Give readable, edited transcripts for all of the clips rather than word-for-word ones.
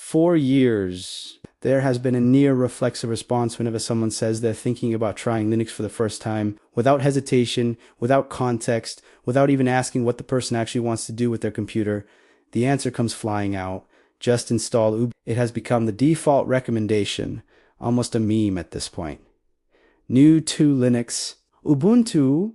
For years, there has been a near reflexive response whenever someone says they're thinking about trying Linux for the first time, without hesitation, without context, without even asking what the person actually wants to do with their computer. The answer comes flying out. Just install Ubuntu. It has become the default recommendation, almost a meme at this point. New to Linux, Ubuntu.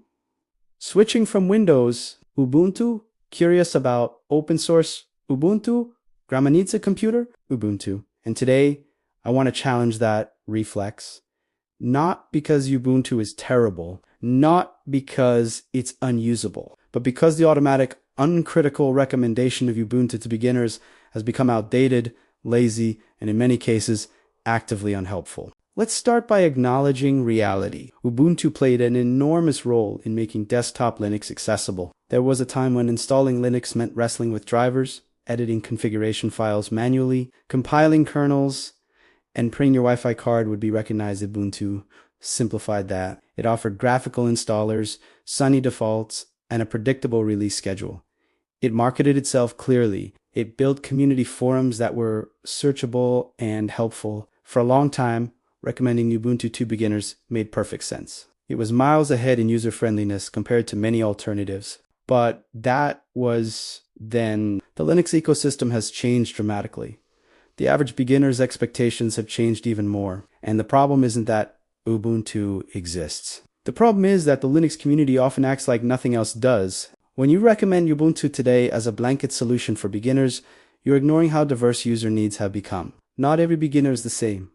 Switching from Windows, Ubuntu. Curious about open source, Ubuntu. Grandma needs a computer, Ubuntu. And today, I want to challenge that reflex. Not because Ubuntu is terrible, not because it's unusable, but because the automatic, uncritical recommendation of Ubuntu to beginners has become outdated, lazy, and in many cases, actively unhelpful. Let's start by acknowledging reality. Ubuntu played an enormous role in making desktop Linux accessible. There was a time when installing Linux meant wrestling with drivers, editing configuration files manually, compiling kernels, and printing your Wi-Fi card would be recognized. Ubuntu simplified that. It offered graphical installers, sunny defaults, and a predictable release schedule. It marketed itself clearly. It built community forums that were searchable and helpful. For a long time, recommending Ubuntu to beginners made perfect sense. It was miles ahead in user-friendliness compared to many alternatives. But that was then. The Linux ecosystem has changed dramatically. The average beginner's expectations have changed even more. And the problem isn't that Ubuntu exists. The problem is that the Linux community often acts like nothing else does. When you recommend Ubuntu today as a blanket solution for beginners, you're ignoring how diverse user needs have become. Not every beginner is the same.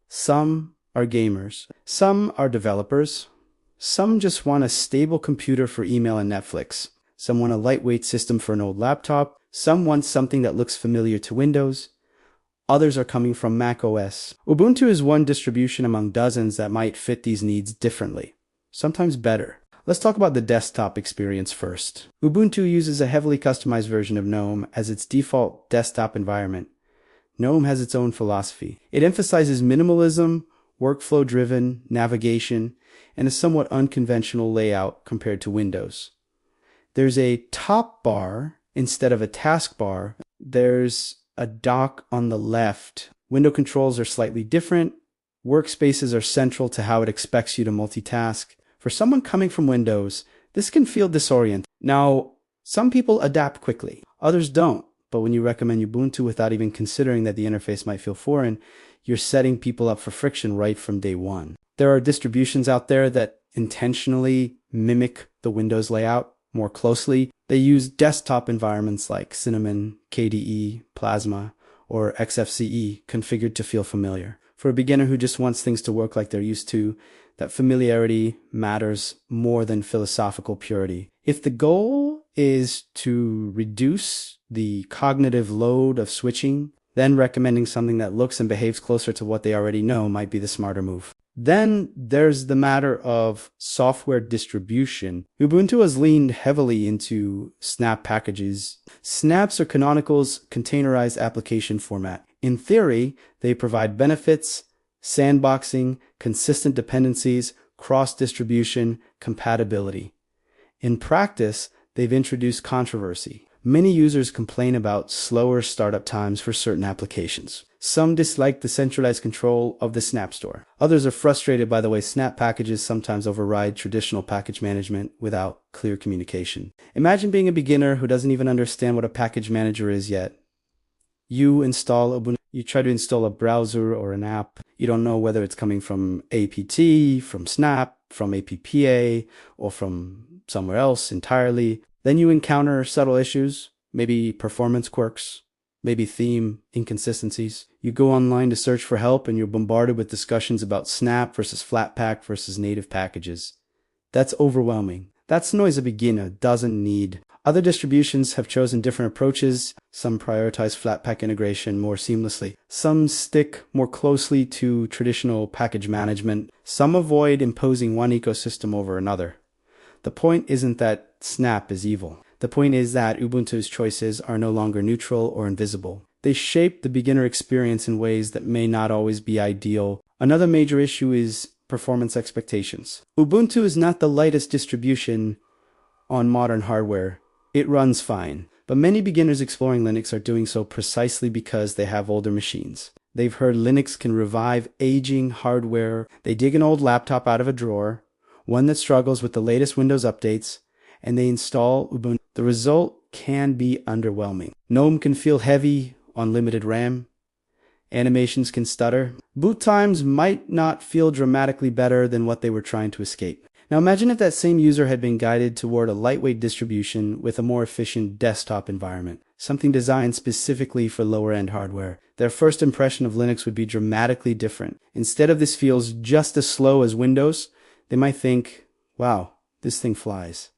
Some are gamers. Some are developers. Some just want a stable computer for email and Netflix. Some want a lightweight system for an old laptop. Some want something that looks familiar to Windows. Others are coming from macOS. Ubuntu is one distribution among dozens that might fit these needs differently, sometimes better. Let's talk about the desktop experience first. Ubuntu uses a heavily customized version of GNOME as its default desktop environment. GNOME has its own philosophy. It emphasizes minimalism, workflow-driven navigation, and a somewhat unconventional layout compared to Windows. There's a top bar instead of a taskbar. There's a dock on the left. Window controls are slightly different. Workspaces are central to how it expects you to multitask. For someone coming from Windows, this can feel disorienting. Now, some people adapt quickly, others don't. But when you recommend Ubuntu without even considering that the interface might feel foreign, you're setting people up for friction right from day one. There are distributions out there that intentionally mimic the Windows layout more closely. They use desktop environments like Cinnamon, KDE, Plasma, or XFCE configured to feel familiar. For a beginner who just wants things to work like they're used to, that familiarity matters more than philosophical purity. If the goal is to reduce the cognitive load of switching, then recommending something that looks and behaves closer to what they already know might be the smarter move. Then there's the matter of software distribution. Ubuntu has leaned heavily into snap packages. Snaps are Canonical's containerized application format. In theory, they provide benefits, sandboxing, consistent dependencies, cross-distribution, compatibility. In practice, they've introduced controversy. Many users complain about slower startup times for certain applications. Some dislike the centralized control of the Snap Store. Others are frustrated by the way Snap packages sometimes override traditional package management without clear communication. Imagine being a beginner who doesn't even understand what a package manager is yet. You install Ubuntu. You try to install a browser or an app. You don't know whether it's coming from APT, from Snap, from APPA, or from somewhere else entirely. Then you encounter subtle issues, maybe performance quirks, maybe theme inconsistencies. You go online to search for help and you're bombarded with discussions about Snap versus Flatpak versus native packages. That's overwhelming. That's noise a beginner doesn't need. Other distributions have chosen different approaches. Some prioritize Flatpak integration more seamlessly. Some stick more closely to traditional package management. Some avoid imposing one ecosystem over another. The point isn't that Snap is evil. The point is that Ubuntu's choices are no longer neutral or invisible. They shape the beginner experience in ways that may not always be ideal. Another major issue is performance expectations. Ubuntu is not the lightest distribution on modern hardware. It runs fine. But many beginners exploring Linux are doing so precisely because they have older machines. They've heard Linux can revive aging hardware. They dig an old laptop out of a drawer, one that struggles with the latest Windows updates, and they install Ubuntu. The result can be underwhelming. GNOME can feel heavy on limited RAM. Animations can stutter. Boot times might not feel dramatically better than what they were trying to escape. Now imagine if that same user had been guided toward a lightweight distribution with a more efficient desktop environment, something designed specifically for lower-end hardware. Their first impression of Linux would be dramatically different. Instead of "this feels just as slow as Windows," they might think, "Wow, this thing flies."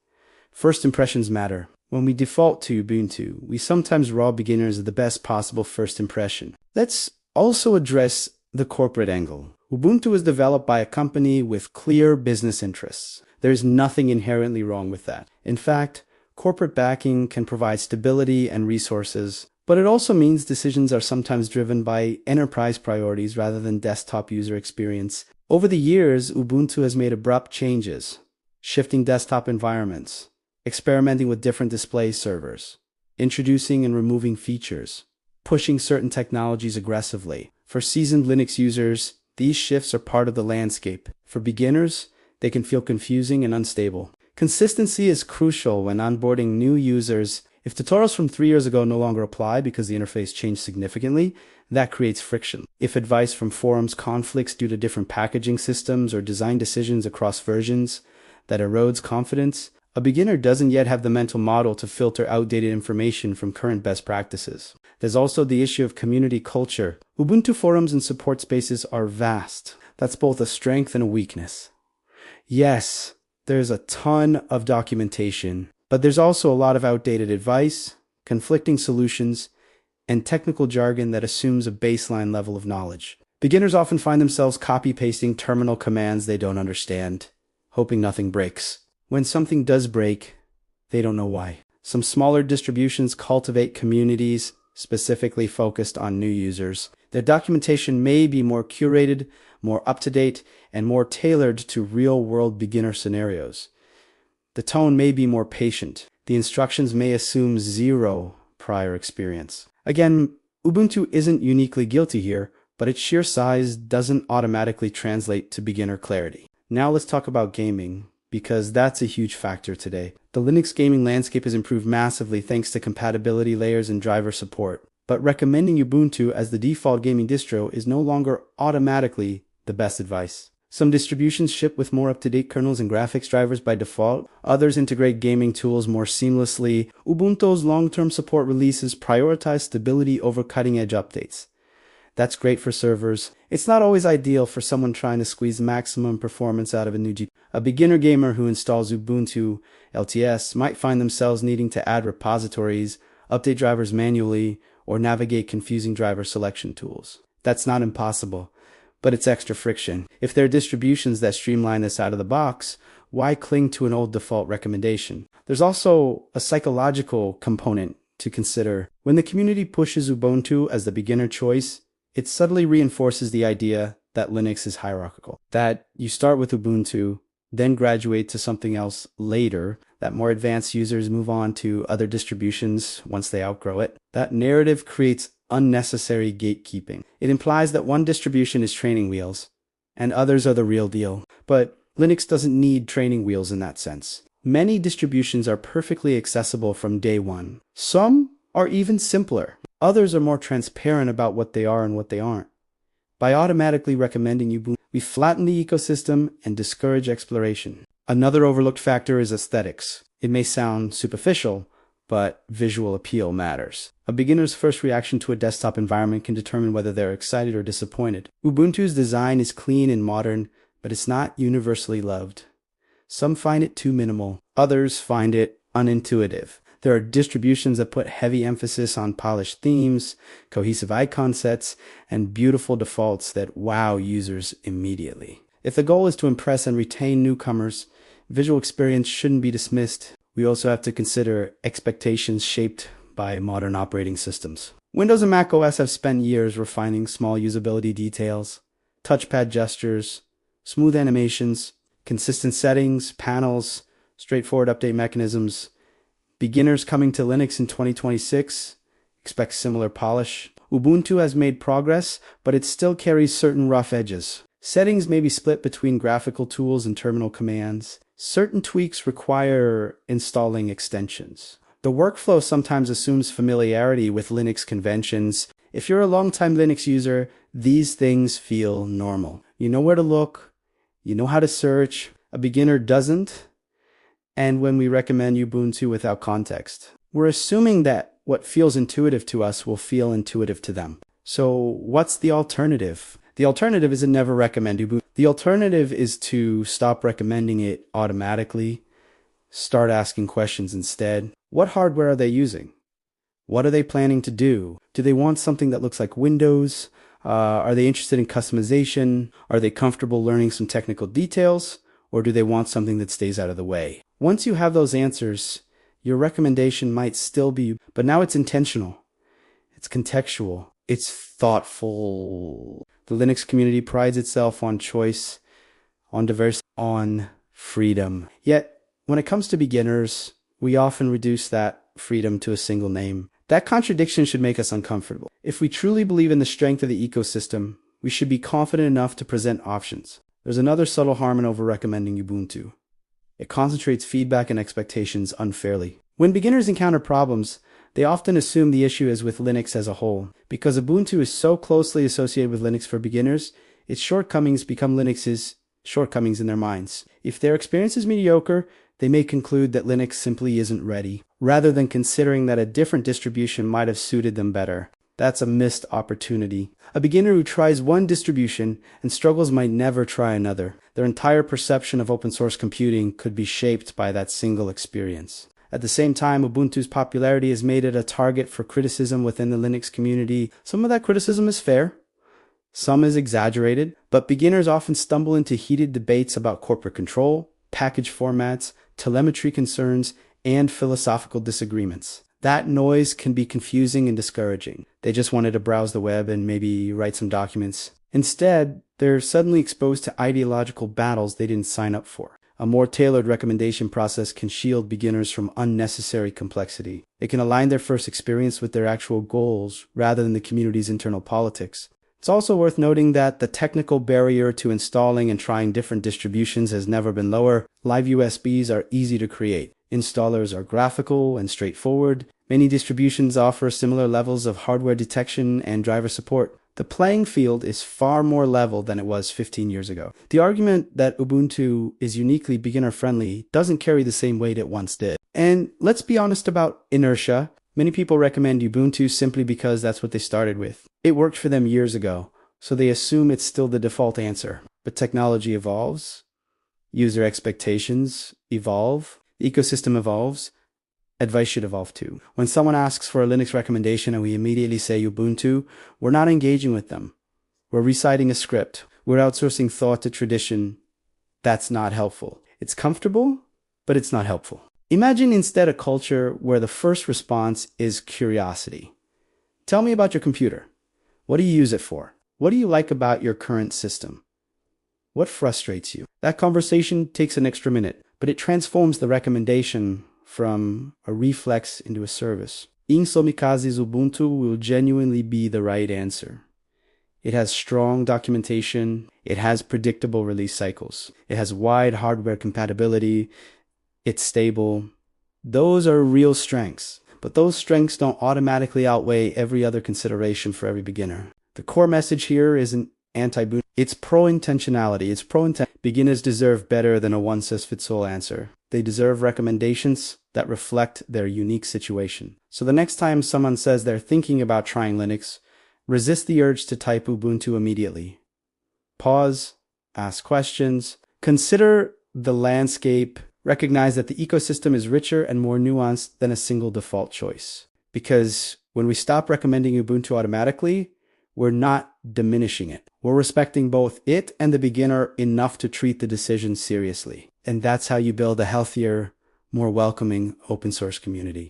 First impressions matter. When we default to Ubuntu, we sometimes rob beginners of the best possible first impression. Let's also address the corporate angle. Ubuntu was developed by a company with clear business interests. There's nothing inherently wrong with that. In fact, corporate backing can provide stability and resources, but it also means decisions are sometimes driven by enterprise priorities rather than desktop user experience. Over the years, Ubuntu has made abrupt changes, shifting desktop environments, experimenting with different display servers, introducing and removing features, pushing certain technologies aggressively. For seasoned Linux users, these shifts are part of the landscape. For beginners, they can feel confusing and unstable. Consistency is crucial when onboarding new users. If tutorials from 3 years ago no longer apply because the interface changed significantly, that creates friction. If advice from forums conflicts due to different packaging systems or design decisions across versions, that erodes confidence. A beginner doesn't yet have the mental model to filter outdated information from current best practices. There's also the issue of community culture. Ubuntu forums and support spaces are vast. That's both a strength and a weakness. Yes, there's a ton of documentation, but there's also a lot of outdated advice, conflicting solutions, and technical jargon that assumes a baseline level of knowledge. Beginners often find themselves copy-pasting terminal commands they don't understand, hoping nothing breaks. When something does break, they don't know why. Some smaller distributions cultivate communities specifically focused on new users. Their documentation may be more curated, more up-to-date, and more tailored to real-world beginner scenarios. The tone may be more patient. The instructions may assume zero prior experience. Again, Ubuntu isn't uniquely guilty here, but its sheer size doesn't automatically translate to beginner clarity. Now let's talk about gaming, because that's a huge factor today. The Linux gaming landscape has improved massively thanks to compatibility layers and driver support. But recommending Ubuntu as the default gaming distro is no longer automatically the best advice. Some distributions ship with more up-to-date kernels and graphics drivers by default. Others integrate gaming tools more seamlessly. Ubuntu's long-term support releases prioritize stability over cutting-edge updates. That's great for servers. It's not always ideal for someone trying to squeeze maximum performance out of a new GPU. A beginner gamer who installs Ubuntu LTS might find themselves needing to add repositories, update drivers manually, or navigate confusing driver selection tools. That's not impossible, but it's extra friction. If there are distributions that streamline this out of the box, why cling to an old default recommendation? There's also a psychological component to consider. When the community pushes Ubuntu as the beginner choice, it subtly reinforces the idea that Linux is hierarchical, that you start with Ubuntu, then graduate to something else later, that more advanced users move on to other distributions once they outgrow it. That narrative creates unnecessary gatekeeping. It implies that one distribution is training wheels, and others are the real deal. But Linux doesn't need training wheels in that sense. Many distributions are perfectly accessible from day one. Some are even simpler. Others are more transparent about what they are and what they aren't. By automatically recommending Ubuntu, we flatten the ecosystem and discourage exploration. Another overlooked factor is aesthetics. It may sound superficial, but visual appeal matters. A beginner's first reaction to a desktop environment can determine whether they're excited or disappointed. Ubuntu's design is clean and modern, but it's not universally loved. Some find it too minimal. Others find it unintuitive. There are distributions that put heavy emphasis on polished themes, cohesive icon sets, and beautiful defaults that wow users immediately. If the goal is to impress and retain newcomers, visual experience shouldn't be dismissed. We also have to consider expectations shaped by modern operating systems. Windows and macOS have spent years refining small usability details, touchpad gestures, smooth animations, consistent settings, panels, straightforward update mechanisms. Beginners coming to Linux in 2026 expect similar polish. Ubuntu has made progress, but it still carries certain rough edges. Settings may be split between graphical tools and terminal commands. Certain tweaks require installing extensions. The workflow sometimes assumes familiarity with Linux conventions. If you're a longtime Linux user, these things feel normal. You know where to look, you know how to search. A beginner doesn't. And when we recommend Ubuntu without context, we're assuming that what feels intuitive to us will feel intuitive to them. So what's the alternative? The alternative is to never recommend Ubuntu. The alternative is to stop recommending it automatically, start asking questions instead. What hardware are they using? What are they planning to do? Do they want something that looks like Windows? Are they interested in customization? Are they comfortable learning some technical details? Or do they want something that stays out of the way? Once you have those answers, your recommendation might still be, but now it's intentional. It's contextual. It's thoughtful. The Linux community prides itself on choice, on diversity, on freedom. Yet, when it comes to beginners, we often reduce that freedom to a single name. That contradiction should make us uncomfortable. If we truly believe in the strength of the ecosystem, we should be confident enough to present options. There's another subtle harm in over-recommending Ubuntu. It concentrates feedback and expectations unfairly. When beginners encounter problems, they often assume the issue is with Linux as a whole. Because Ubuntu is so closely associated with Linux for beginners, its shortcomings become Linux's shortcomings in their minds. If their experience is mediocre, they may conclude that Linux simply isn't ready, rather than considering that a different distribution might have suited them better. That's a missed opportunity. A beginner who tries one distribution and struggles might never try another. Their entire perception of open source computing could be shaped by that single experience. At the same time, Ubuntu's popularity has made it a target for criticism within the Linux community. Some of that criticism is fair, some is exaggerated, but beginners often stumble into heated debates about corporate control, package formats, telemetry concerns, and philosophical disagreements. That noise can be confusing and discouraging. They just wanted to browse the web and maybe write some documents. Instead, they're suddenly exposed to ideological battles they didn't sign up for. A more tailored recommendation process can shield beginners from unnecessary complexity. It can align their first experience with their actual goals rather than the community's internal politics. It's also worth noting that the technical barrier to installing and trying different distributions has never been lower. Live USBs are easy to create. Installers are graphical and straightforward. Many distributions offer similar levels of hardware detection and driver support. The playing field is far more level than it was 15 years ago. The argument that Ubuntu is uniquely beginner-friendly doesn't carry the same weight it once did. And let's be honest about inertia. Many people recommend Ubuntu simply because that's what they started with. It worked for them years ago, so they assume it's still the default answer. But technology evolves, user expectations evolve, the ecosystem evolves, advice should evolve too. When someone asks for a Linux recommendation and we immediately say Ubuntu, we're not engaging with them. We're reciting a script. We're outsourcing thought to tradition. That's not helpful. It's comfortable, but it's not helpful. Imagine instead a culture where the first response is curiosity. Tell me about your computer. What do you use it for? What do you like about your current system? What frustrates you? That conversation takes an extra minute, but it transforms the recommendation from a reflex into a service. In some cases, Ubuntu will genuinely be the right answer. It has strong documentation. It has predictable release cycles. It has wide hardware compatibility. It's stable. Those are real strengths, but those strengths don't automatically outweigh every other consideration for every beginner. The core message here isn't anti-Ubuntu. It's pro-intentionality. Beginners deserve better than a one-size-fits-all answer. They deserve recommendations that reflect their unique situation. So the next time someone says they're thinking about trying Linux, resist the urge to type Ubuntu immediately. Pause, ask questions, consider the landscape, recognize that the ecosystem is richer and more nuanced than a single default choice. Because when we stop recommending Ubuntu automatically, we're not diminishing it. We're respecting both it and the beginner enough to treat the decision seriously. And that's how you build a healthier, more welcoming open source community.